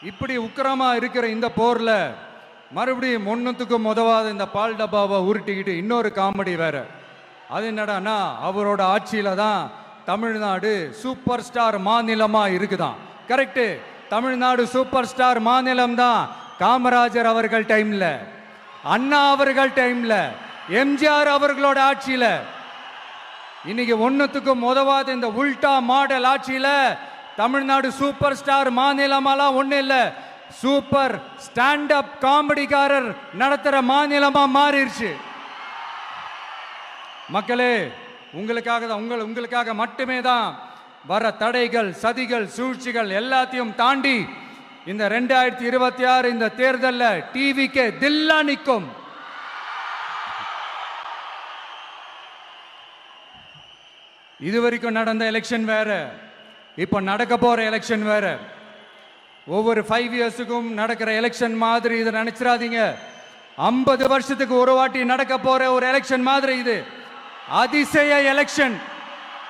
இப்படி உக்கிரமா இருக்கிற இந்த போர்ல மறுபடியும் ஒன்னுத்துக்கும் உதவாத இந்த பால் டப்பாவை உருட்டிக்கிட்டு இன்னொரு காமெடி வேற. அது என்னடான்னா, அவரோட ஆட்சியில தான் தமிழ்நாடு சூப்பர் ஸ்டார் மாநிலமா இருக்குதான். கரெக்டு, தமிழ்நாடு சூப்பர் ஸ்டார் மாநிலம் தான். காமராஜர் அவர்கள் டைம்ல, அண்ணா அவர்கள் டைம்ல, எம்ஜிஆர் அவர்களோட ஆட்சியில. இன்னைக்கு ஒன்னுத்துக்கும் உதவாத இந்த உல்டா மாடல் ஆட்சியில தமிழ்நாடு சூப்பர் ஸ்டார் மாநிலமாலாம் ஒண்ணு இல்ல, சூப்பர் ஸ்டாண்ட் அப் காமெடிக்காரர் நடத்துற மாநிலமா மாறிடுச்சு. மக்களே, உங்களுக்காக மட்டுமே தான் வர தடைகள், சதிகள், சூழ்ச்சிகள் எல்லாத்தையும் தாண்டி இந்த 2026 இந்த தேர்தல்ல டிவிக்கு தில்லா நிற்கும். இதுவரைக்கும் நடந்த எலெக்ஷன் வேற, இப்ப நடக்க போற எலெக்ஷன் வேற. ஒவ்வொரு 5 இயர்ஸுக்கும் நடக்கிற எலெக்ஷன் மாதிரி இதை நினைச்சிடாதீங்க. 50 வருஷத்துக்கு ஒரு வாட்டி நடக்க போற ஒரு எலெக்ஷன் மாதிரி இது. அதிசய எலெக்ஷன்.